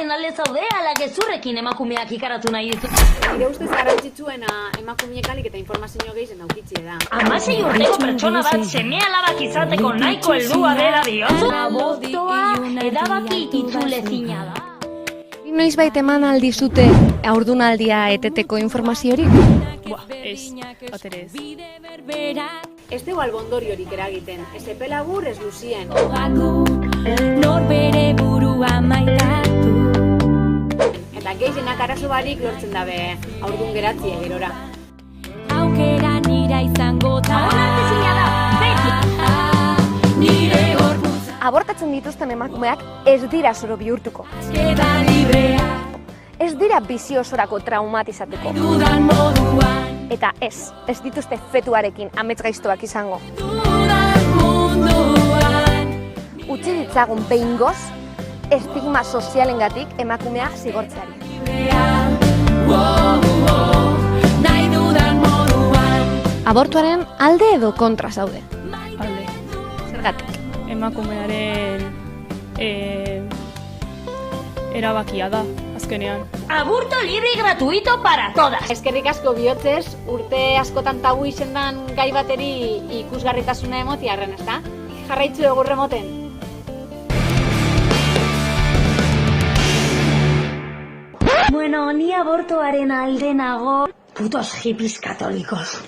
euskararen alde zaude, ala gezurrekin emakumeak ikaratu nahi ditu. Nire ustez garrantzitsuena emakumeek alik eta informazio gehien daukitzie da. 16 urteko pertsona bat seme-alabak izateko nahiko heldua dela diozu? Abortoa edabaki itzulezina da. Noizbait eman aldizute haurdunaldia eteteko informaziorik? Ez, batere ez. Ez dugu albondoriorik eragiten, ez epe labur ez luzien. Norbere burua maitatu. Eta gehienak arazo barik lortzen dabe haurdun geratzie gerora. Aukera nira izango da. Onartezina da, beti. Nire gorputza Abortatzen dituzten emakumeak ez dira zoro bihurtuko. queda librea. Ez dira bizi osorako traumatizatuko. Dudan moduan, Eta ez dituzte fetuarekin amets gaiztoak izango. dudan munduan. Utzi ditzagun behingoz, estigma sozialengatik emakumea zigortzeari. Nahi dudan moduan. Abortuaren alde edo kontra zaude? Alde, Zergatik. emakumearen erabakia da, azkenean. Aborto libre y gratuito para todas. Eskerrik asko bihotzez, urte askotan tabu izendan gai bateri ikusgarritasuna emotiarren, ezta? Jarraitzu egurre moten. Bueno, ni abortoaren alde nago. Putos hippies católicos.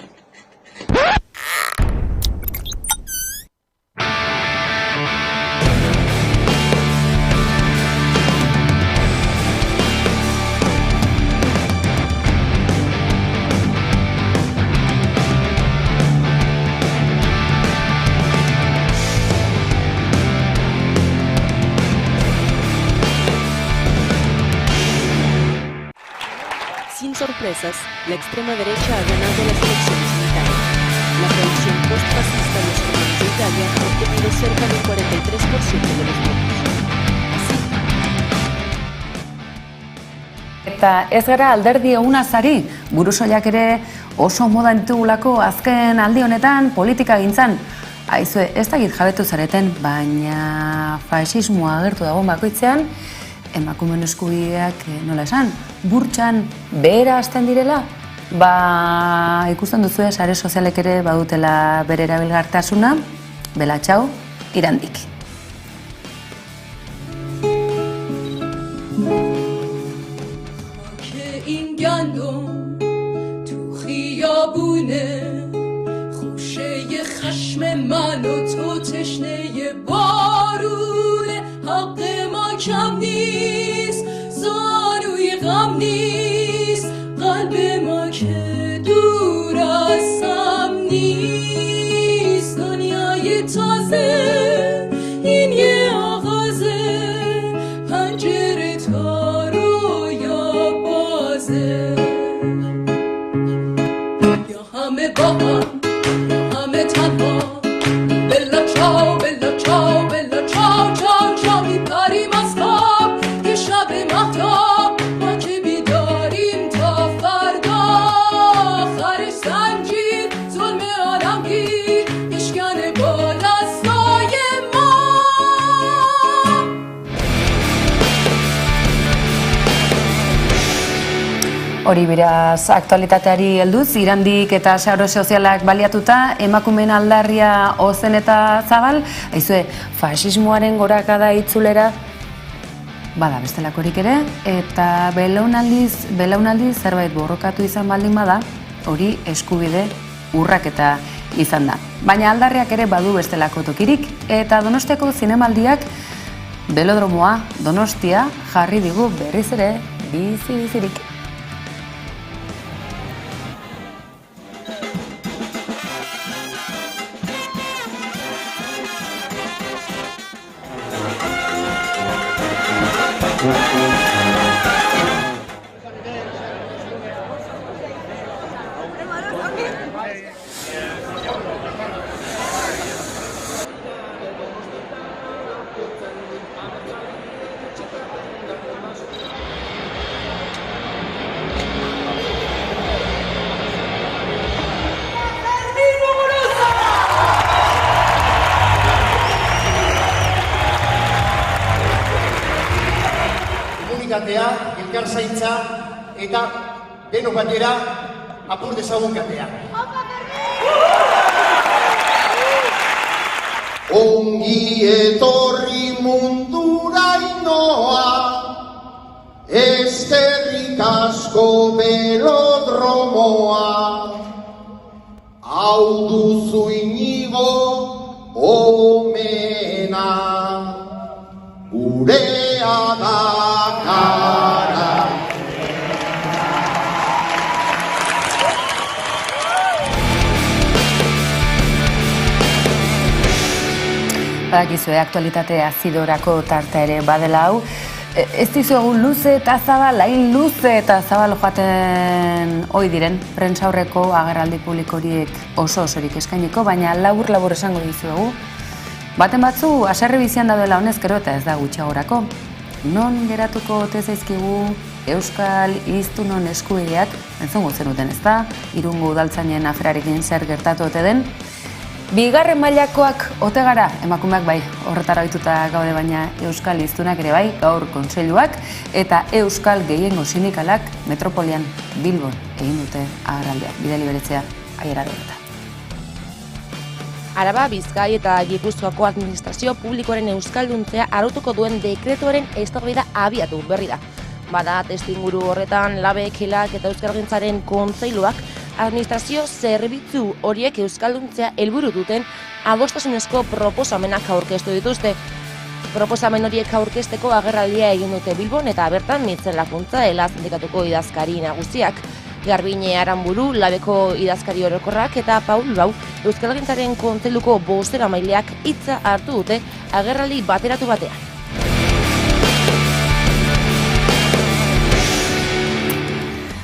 Sin sorpresas, la extrema derecha ha ganado las elecciones en Italia. La coalición post-fascista Los Hermanos de Italia ha obtenido cerca del 43% de los votos. Eta ez gara alderdi egunaz ari, burusoilak ere oso moda entugulako azken aldi honetan politika gintzan. Aizue, ez dakit jabetu zareten, baina faxismoa agertu dagoen bakoitzean, emakumeen eskubideak nola esan, burtsan behera hasten direla, ikusten duzu sare sozialek ere badutela bere erabilgartasuna, bela txau, irandik. این گندم تو خیابونه خوشه خشم من و تو تشنه بارونه حق ما کم نیست زانوی غم نیست قلب ما که دور از هم نیست دنیای تازه این یه آغازه پنجره تا رویا بازه یا همه با هم همه تنها بلا چاو بلا چاو بلا چاو چاو چاو میپریم از خواب که شب مهتاب ما که بیداریم تا فردا آخر زنجیر ظلم عالمگیر میشکنه با دستای ما Hori beraz, aktualitateari helduz, irandik eta sare sozialak baliatuta, emakumeen aldarria ozen eta zabal, aizue, faxismoaren gorakada itzulera, bada bestelakorik ere, eta belaunaldiz zerbait borrokatu izan baldin bada, hori eskubide urraketa izan da. Baina aldarriak ere badu bestelako tokirik, eta Donostiako zinemaldiak Belodromoa, Donostia, jarri digu berriz ere bizirik. unitatea, elkar zaintza eta denok batera apur dezagun katea. Ongi etorri mundurainoa, eskerrik asko belodromoa, hau duzu inigo omena, gurea da kara. Badakizue, aktualitate azidorako tartea ere badela hau. Ez dizuegu luze eta zabal, hain luze eta zabal joaten ohi diren, prentsa aurreko agerraldi publikoriek oso-osorik eskainiko, baina labur-labur esango dizuegu. Baten batzu, haserre bizian daudela honez gero eta ez da gutxiagorako. Non geratuko ote zaizkigu Euskal hiztunon eskubideak, entzungo zenuten ez da, Irungo udaltzainen aferarekin zer gertatu ote den. Bigarren mailakoak ote gara, emakumeak bai, horretara ohituta gaude, baina Euskal hiztunak ere bai, gaur kontseiluak eta Euskal gehiengo sindikalak metropolian Bilbon egin dute agerraldia. Bidali beretzea aiera dela. Araba, Bizkai eta Gipuzkoako administrazio publikoaren euskalduntzea arautuko duen dekretuaren eztabaida abiatu berri da. Bada, testuinguru horretan Labek, Helak eta Euskalgintzaren kontseiluak administrazio zerbitzu horiek euskalduntzea helburu duten adostasunezko proposamenak aurkeztu dituzte. Proposamen horiek aurkezteko agerraldia egin dute Bilbon eta bertan Mitzel Lakuntza, Ela sindikatuko idazkari nagusiak, Garbine Aranburu, Labeko idazkari orokorrak eta Paul Bau, Euskalgintzaren kontseiluko bozeramaileak hitza hartu dute agerraldi bateratu batean.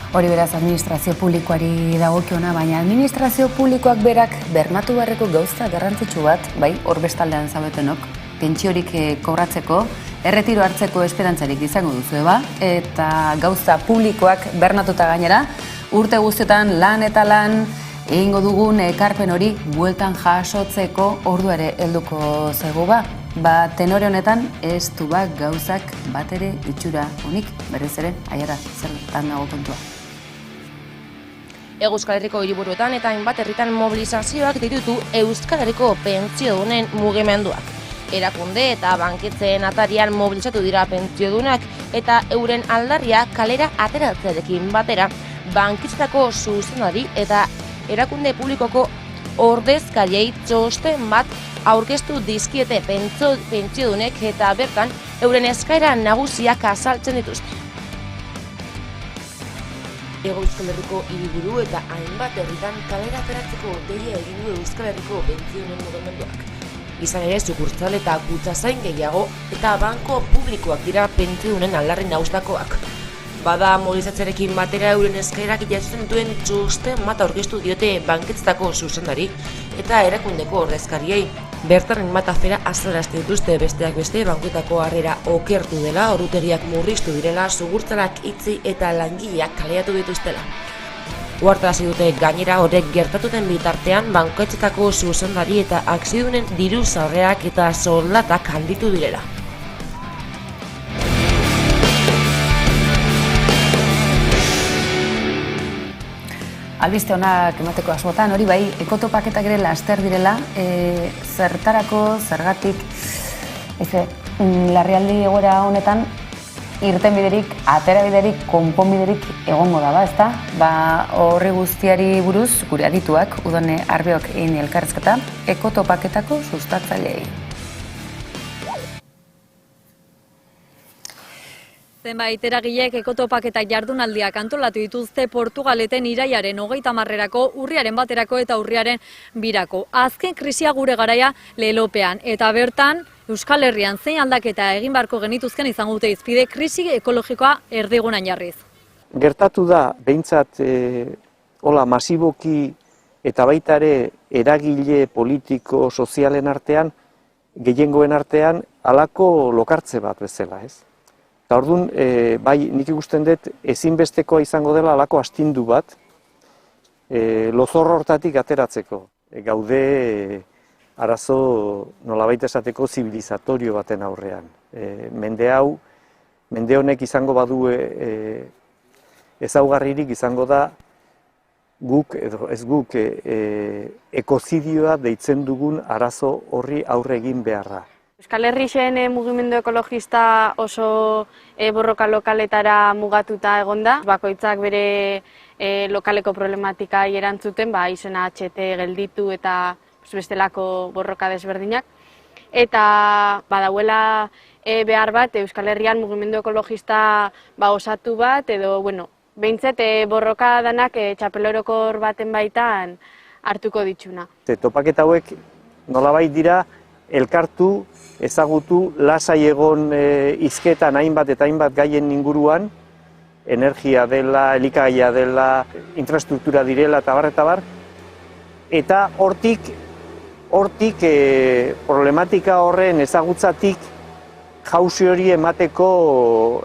Hori beraz administrazio publikoari dagokiona, baina administrazio publikoak berak bermatu beharreko gauza garrantzitsu bat, bai, hor bestaldean zaudetenok, pentsiorik kobratzeko, erretiro hartzeko esperantzarik izango duzu, eta gauza publikoak bernatuta gainera, urte guztietan lan eta lan egingo dugun ekarpen hori bueltan jasotzeko ordu ere helduko zaigu tenore honetan ez du gauzak bat ere itxura unik, berez ere, aiara, zertan dago kontua. Euskal Herriko hiriburuetan eta hainbat herritan mobilizazioak ditutu Euskal Herriko pentsiodunen mugimenduak. Erakunde eta banketzen atarian mobilizatu dira pentsiodunak eta euren aldarria kalera ateratzearekin batera banketzetako zuzendari eta erakunde publikoko ordezkariei txosten bat aurkeztu dizkiete pentsiodunek eta bertan euren eskaera nagusiak azaltzen dituzte. Hego Euskal Herriko hiriburu eta hainbat herritan kalera ateratzeko deia egin du Euskal Herriko pentsiodunen mugimenduak. Izan ere, sukurtsal eta kutxazain gehiago eta banko publikoak dira pentsiodunen aldarri nagustakoak. Bada, mobilizatzearekin batera euren eskaerak jasotzen duen txosten bat aurkeztu diote banketzetako zuzendari eta erakundeko ordezkariei. Bertan bat afera azalarazten dituzte, besteak beste bankuetako harrera okertu dela, ordutegiak murriztu direla, sugurtzalak itzi eta langileak kaleatu dituztela. Uhartarazi dute gainera horrek gertatuten bitartean banketzetako zuzendari eta akziodunen diru sarrerak eta soldatak handitu direla. Albiste honak emateko asmotan, hori bai, ekotopaketak ere laster direla, zertarako, zergatik, larrialdi egoera honetan, irtenbiderik, aterabiderik, konponbiderik egongo da, ezta? Horri guztiari buruz, gure adituak, Udone Arbeok egin elkarrezketa, ekotopaketako sustatzaileei. Zenbait eragilek ekotopaketak jardunaldiak antolatu dituzte Portugaleten iraiaren 30erako, urriaren 1erako eta urriaren 2erako. Azken krisia gure garaia lelopean eta bertan Euskal Herrian zein aldaketa egin beharko genituzken izango dute hizpide krisi ekologikoa erdigunan jarriz. Gertatu da behintzat masiboki eta baita ere eragile politiko sozialen artean, gehiengoen artean halako lokartze bat bezala, ez? Eta orduan, bai, nik ikusten dut ezinbestekoa izango dela halako astindu bat lozor hortatik ateratzeko. Gaude arazo nolabait esateko zibilizatorio baten aurrean. Mende hau mende honek izango badu ezaugarririk izango da guk, edo ez guk, ekozidioa deitzen dugun arazo horri aurre egin beharra. Euskal Herrixen mugimendu ekologista oso borroka lokaletara mugatuta egonda. Bakoitzak bere lokaleko problematika erantzuten, izena HT gelditu eta bestelako borroka desberdinak. Eta badauela behar bat Euskal Herrian mugimendu ekologista osatu bat, edo, behintzet borroka danak txapelorokor baten baitan hartuko ditxuna. Topaketa hauek nolabait dira elkartu, ezagutu, lasai egon hizketan hainbat eta hainbat gaien inguruan, energia dela, elikagaia dela, infrastruktura direla eta bar, eta hortik problematika horren ezagutzatik jauzi hori emateko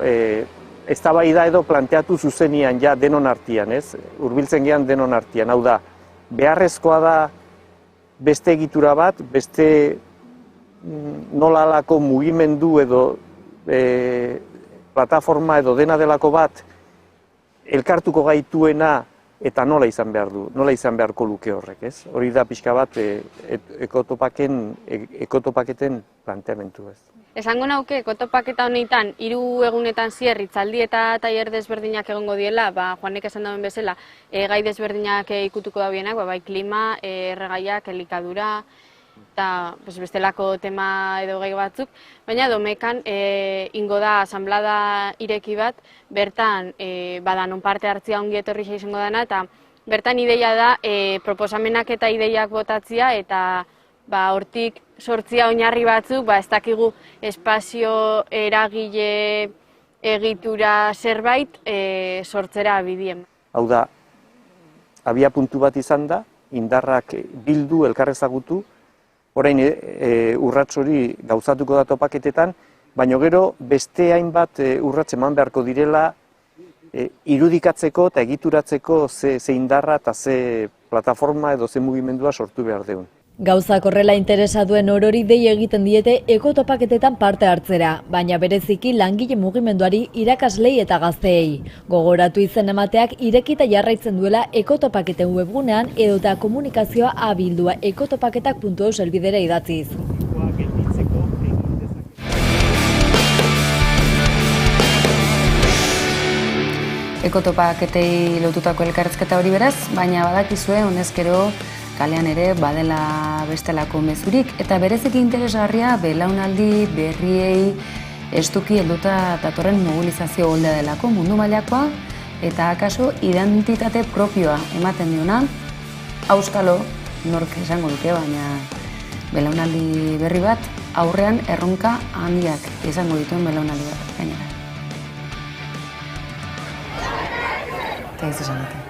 eztabaida edo planteatu zuzenian ja denon artean, ez? Hurbiltzen gean denon artean, hau da, beharrezkoa da beste egitura bat, beste nolalako mugimendu edo plataforma edo dena delako bat elkartuko gaituena eta nola izan behar du, nola izan beharko luke horrek, ez? Hori da pixka bat ekotopaketen planteamentu, ez? Esango nauke, ekotopaketa honetan, 3 egunetan zier, hitzaldi eta tailer desberdinak egongo diela, Juanek esan dauen bezala, gai desberdinak ikutuko daudenak, bai klima, erregaiak, elikadura, eta bestelako tema edo gai batzuk, baina domekan ingo da asanblada ireki bat, bertan non parte hartzia ongi etorri izango dana, eta bertan ideia da proposamenak eta ideiak botatzia, eta hortik sortzia oinarri batzuk, ez dakigu espazio eragile egitura zerbait sortzera bidien. Hau da, abia puntu bat izan da, indarrak bildu, elkarrezagutu, orain urrats hori gauzatuko da topaketetan, baina gero beste hainbat urrats eman beharko direla irudikatzeko eta egituratzeko ze indarra eta ze plataforma edo ze mugimendua sortu behar deun. Gauzak horrela interesa duen orori dei egiten diete ekotopaketetan parte hartzera, baina bereziki langile mugimenduari, irakaslei eta gazteei. Gogoratu izen emateak irekita jarraitzen duela ekotopaketen webgunean edota komunikazioa abildua ekotopaketak.eus helbidera idatziz. Ekotopaketei lotutako elkarrizketa hori beraz, baina badakizue honezkero kalean ere badela bestelako mezurik, eta bereziki interesgarria belaunaldi berriei estuki helduta datorren mobilizazio golda delako mundu mailakoa, eta akaso identitate propioa ematen diona, auskalo nork esango duke, baina belaunaldi berri bat aurrean erronka handiak izango dituen belaunaldi bat gainera. Eta ez esan dute.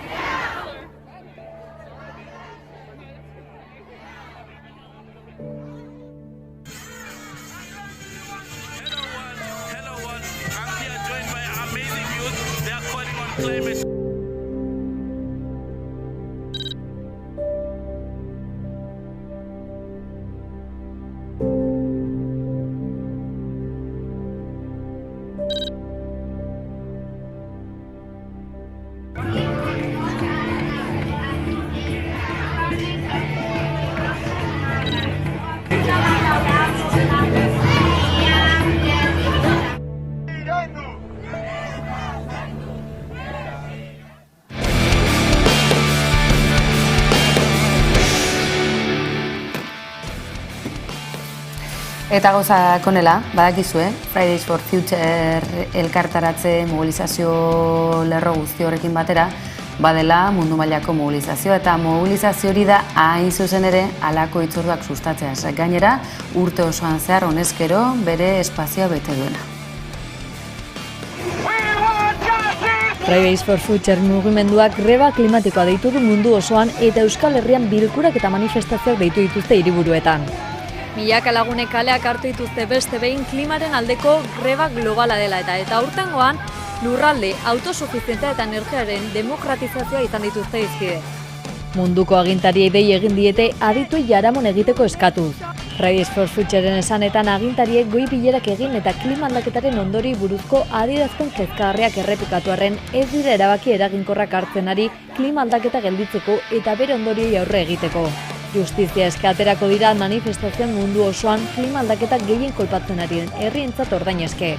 Eta gauzak honela, badakizue, Fridays for Future elkartaratze mobilizazio lerro guzti horrekin batera, badela mundu mailako mobilizazio, eta mobilizazio hori da hain zuzen ere halako hitzorduak sustatzea. Gainera, urte osoan zehar honezkero bere espazioa bete duena. Fridays for Future mugimenduak greba klimatikoa deitu du mundu osoan eta Euskal Herrian bilkurak eta manifestazioak deitu dituzte hiriburuetan. Milaka lagunek kaleak hartu dituzte beste behin klimaren aldeko greba globala dela eta aurtengoan lurralde, autosufizientea eta energiaren demokratizazioa izan dituzte hizpide. Munduko agintariei dei egin diete adituei jaramon egiteko eskatuz. Fridays for Futureren esanetan agintariek goi bilerak egin eta klima aldaketaren ondori buruzko adierazpen kezkagarriak errepikatu arren ez dira erabaki eraginkorrak hartzen ari klima aldaketa gelditzeko eta bere ondoriei aurre egiteko. Justizia eske aterako dira manifestazioan mundu osoan klima aldaketa gehien kolpatzen ari den herrientzat ordain eske.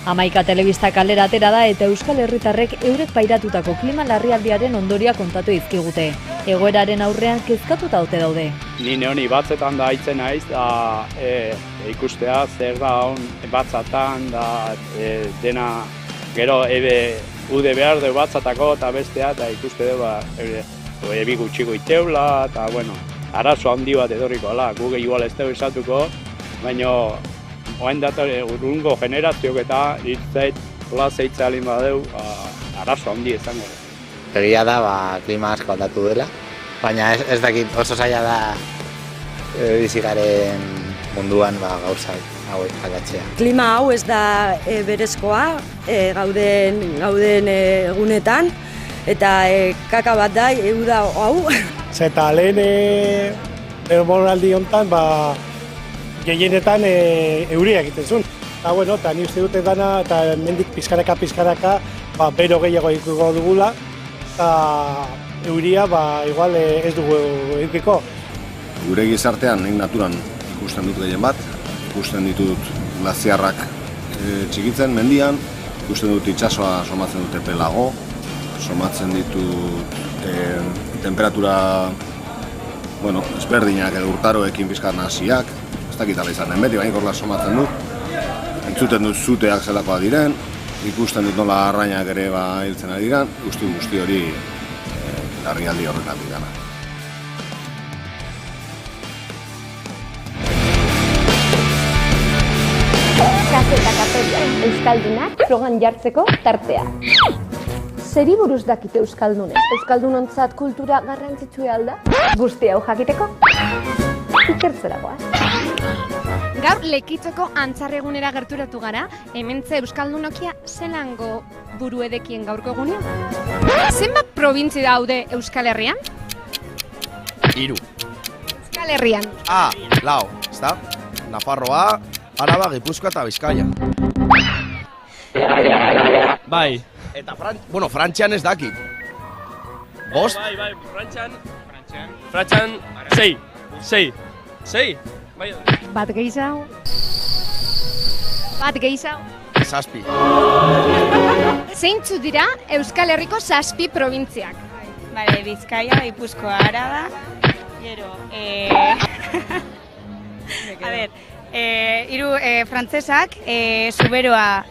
Hamaika telebista kalera atera da eta Euskal Herritarrek eurek pairatutako klima larrialdiaren ondoria kontatu dizkigute. Egoeraren aurrean kezkatuta ote daude. Ni honi batzetan da haitzen naiz, da ikustea zer da hon batzatan, da dena gero ude behar du batzatako eta bestea, eta ikuste du ebi gutxiko iteula, eta bueno, arazo handi bat edorriko, gu igual ez dugu esatuko, baina oain datore urrungo generazioak eta irtzait plazeitza alin badeu arazo handi izango. Egia da, klima asko aldatu dela, baina ez dakit oso zaila da bizikaren munduan gauza hauek aldatzea. Klima hau ez da berezkoa gauden egunetan, eta kaka bat da, da hau. Zeta lehen denboraldi honetan, gehienetan euria egiten zuen. Eta ni uste dute dana, eta mendik pizkaraka, bero gehiago ikuko dugula, eta euria igual ez dugu edukiko. Gure gizartean, naturan ikusten dut gehien bat, ikusten ditut glaziarrak txikitzen mendian, ikusten dut itsasoa somatzen dute pelago, somatzen ditut temperatura ezberdinak edo urtaroekin pizkar nahasiak, ez dakit ala izan den beti, baina horrela somatzen dut. Entzuten dut zuteak zelakoa diren, ikusten dut nola arrainak ere hiltzen ari diren, guzti hori larrialdi horretatik dana. Kazetakatorian Euskaldunak frogan jartzeko tartea. Zeri buruz dakite Euskaldunek? Euskaldunontzat kultura garrantzitsua alda? Guzti hau jakiteko? Ikertzerakoa. Gaur Lekitzoko antzarregunera gerturatu gara, hementze Euskaldunokia zelango buruedekien gaurko egunean? Zenbat probintzi daude Euskal Herrian? 3. Euskal Herrian. Lau, ezta? Nafarroa, Araba, Gipuzkoa eta Bizkaia. Bai. Eta Frantzian ez dakit. Bost? Bai, Frantzian, 6. Bat gehiago. 7. Zeintzu dira Euskal Herriko 7 probintziak? Bizkaia, Gipuzkoa, Araba, gero, a ver, 3 frantzesak, Zuberoa,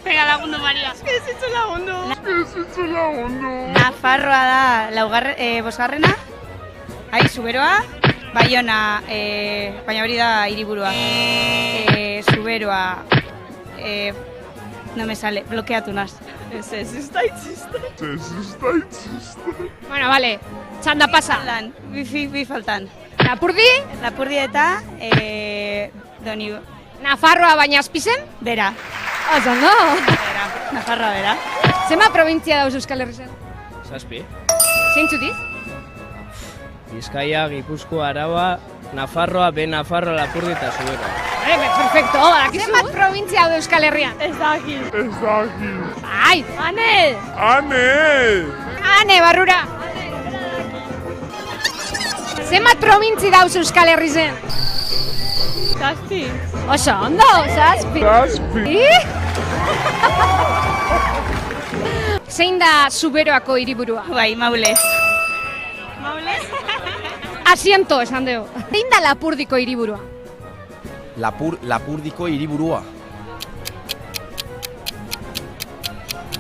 Venga, lagundu, Maria. Ez zitzu lagundu. Nafarroa da, bosgarrena, Zuberoa, Baiona, baina hori da hiriburua. Zuberoa, no me sale, blokeatu naz. Ez da itziste. Bueno, vale, txanda pasa. Bi faltan. Lapurdi eta Doni. Nafarroa baina azpizen? Bera. Ozondo. Nafarroa bera. Zema provintzia dauz Euskal Herrizen? 7. Zeintzu diz? Bizkaia, Gipuzkoa, Araba, Nafarroa, Nafarroa, Lapurdi eta Zuberoa. Perfecto, badakizu. Zenbat provintzia daude Euskal Herrian? Ez dakit. Ai, Ane, barrura. Zenbat provintzi dauz Euskal Herrizen? 7. Oso, ondo, 7. Zein da Zuberoako hiriburua? Bai, Maule. Asiento, esan dugu. Zein da Lapurdiko hiriburua? Lapurdiko hiriburua.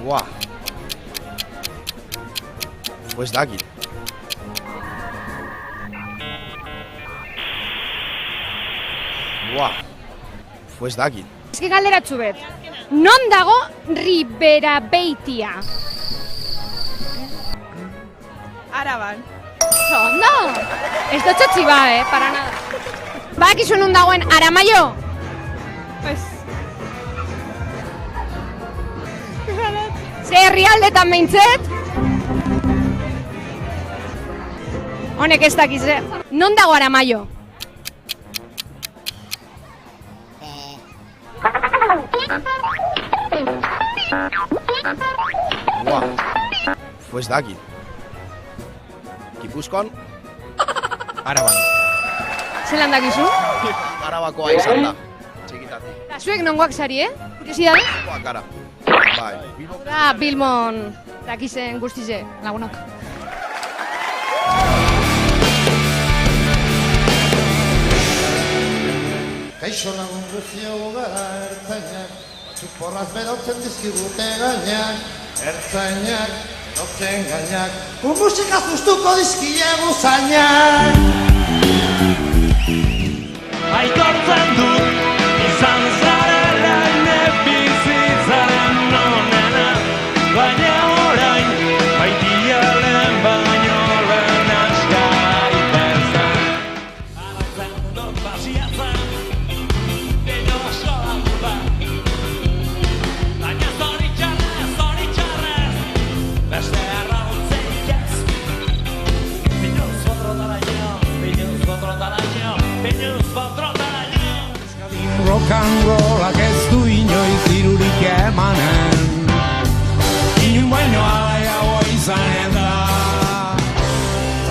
Buah. Pues dakit. Pues dakit. Eski galderatzu bet. Non dago Ribera Beitia? Araban. Ondo! Ez dut txotzi para nada. Badakizu non dagoen Aramaio? Ze herrialdetan behintzet? Honek ez dakiz, Non dago Aramaio? Pues daki. Gipuzkoan, Araban. Zelan dakizu? Arabakoa izan da, txikitatik. Eta zuek nongoak zari, Kuriosidade? Kara. Bai. Da Bilbon dakizen guztize lagunak. Kaixo lagun guztiago gara ertzainak, txuporraz berotzen dizkigute gainak, ertzainak, berotzen gainak, musika zuztuko dizkiegu zainak. Aitortzen dut, izan zarela bizitzaren nonena, baina orain, baitialen baino lehen askai berzan. Aratzen dut basiatzen, dino solatu da, baina zoritxarrez, beste arrautzen ez. Binuz botrotaraino, binuz botrotaraino, binuz botrotaraino. Rock and rollak ez du inoiz dirurik emanen, inun baino alaiago izanen da.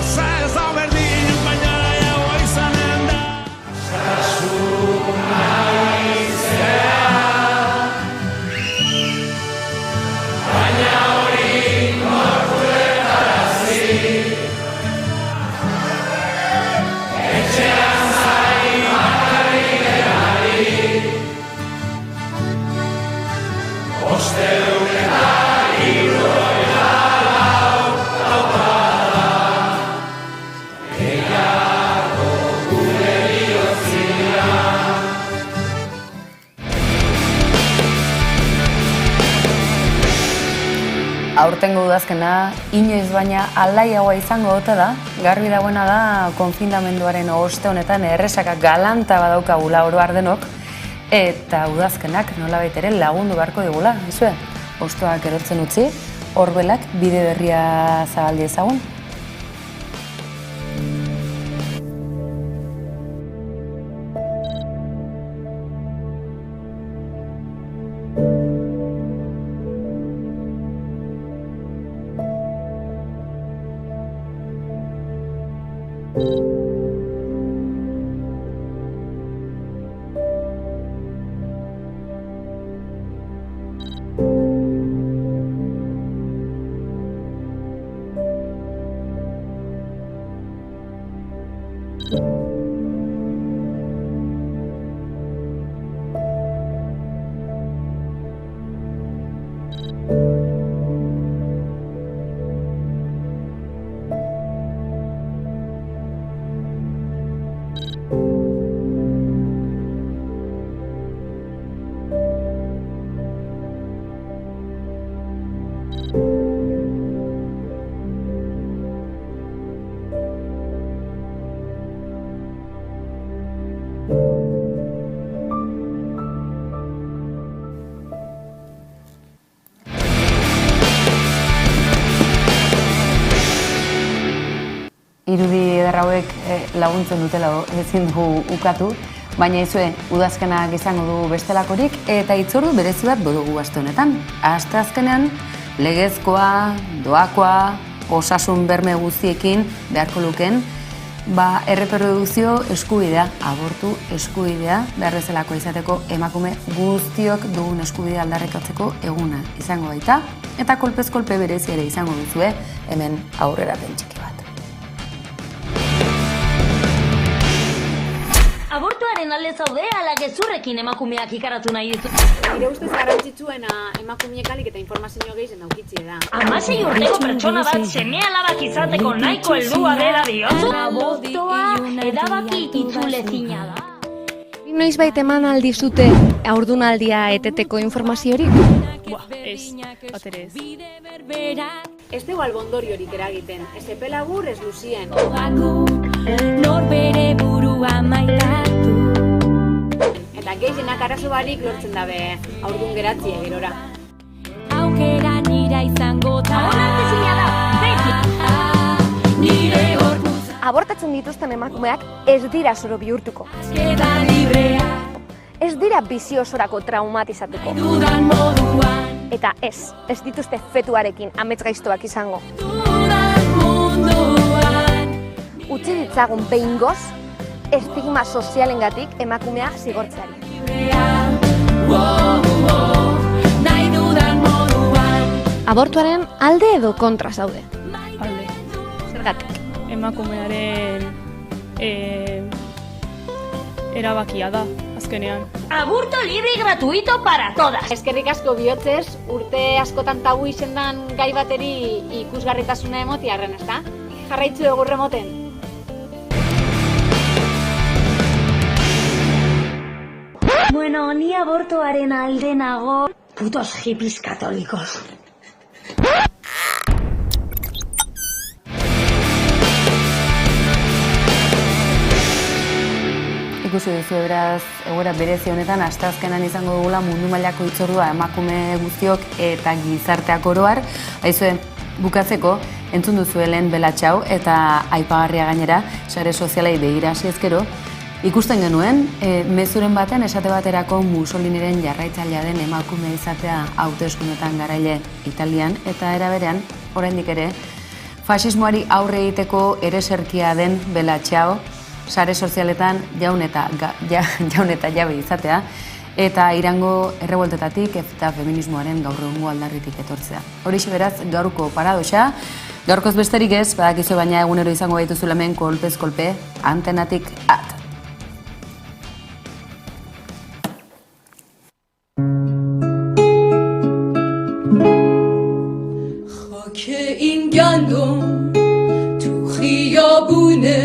Zer ez hau berdin, inun baino alaiago izanen da. Zasun naizea, baina hori nortuetarazi. Etxean zari bakarrik erari, osteun eta hirurogeita lau taupada, gehiago gure bihotzian. Aurtengo udazkena, inoiz baina alaiagoa izango ote da, garbi dagoena da konfinamenduaren oste honetan erresaka galanta badaukagula oro har denok, eta udazkenak nolabait ere lagundu beharko digula, izue? Hostoak erortzen utzi, horbelak bide berria zabaldi ezagun. Irudi eder hauek laguntzen dutela ezin dugu ukatu, baina izue, udazkenak izango du bestelakorik eta hitzordu berezi bat bodugu aste honetan. Asteazkenean, legezkoa, doakoa, osasun berme guztiekin beharko lukeen, erreprodukzio eskubidea, abortu eskubidea, behar bezalako izateko emakume guztiok dugun eskubidea aldarrikatzeko eguna izango baita, eta kolpez kolpe berezi ere izango duzue, hemen aurrera pentsiki bat. Abortuaren alde zaude, ala gezurrekin emakumeak ikaratu nahi ditu. Nire ustez garrantzitsuena emakumeek alik eta informazio gehizen daukitzie da. 16 urteko pertsona bat seme-alabak izateko nahiko heldua dela diozu. Abortoa edabaki itzulezina da. Noizbait eman aldizute haurdunaldia eteteko informaziorik? Ez, batere ez. Ez dugu albondoriorik eragiten, ez epe labur ez luzien. Norbere burua maitatu. Eta gehienak arazo barik lortzen dabe aurdun geratzie gerora. Aukera nira izango da. Nire gorputz Abortatzen dituzten emakumeak ez dira zoro bihurtuko. queda librea. Ez dira bizi osorako traumatizatuko. Dudan moduan. Eta ez dituzte fetuarekin amets gaiztoak izango. Utzi ditzagun behingoz, estigma sozialengatik emakumea zigortzeari. Nahi dudan moduan. Abortuaren alde edo kontra zaude? Alde. Zergatik? Emakumearen erabakia da, azkenean. Aborto libre y gratuito para todas. Eskerrik asko bihotzez, urte askotan tabu izendan gai bateri ikusgarritasuna emotiarren, ezta? Jarraitzu egur remoten. Bueno, ni abortoaren alde nago. Putos hippies católicos. Ikusi duzu beraz, egoera berezi honetan, asteazkenan izango dugula mundu mailako hitzordua emakume guztiok eta gizarteak oroar. Aizue, bukatzeko, entzun duzu lehen Belatxau eta aipagarria gainera, sare sozialei begira hasi ezkero, ikusten genuen, mezuren baten esate baterako Mussoliniren jarraitzailea den emakume izatea hauteskundeetan garaile Italian, eta era berean, oraindik ere, faxismoari aurre egiteko ereserkia den Belatxau, sare sozialetan jaun eta jabe izatea, eta Irango erreboltetatik eta feminismoaren gaur egungo aldarritik etortzea. Horixe beraz, gaurko paradoxa, gaurkoz besterik ez, badakizu baina egunero izango gaituzu hemen kolpez kolpe, Antenatik at. خاک این گندم تو خیابونه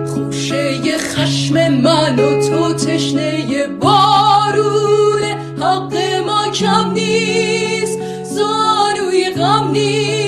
خوشه خشم من و تو تشنه بارونه حق ما کم نیست زانوی غم نیست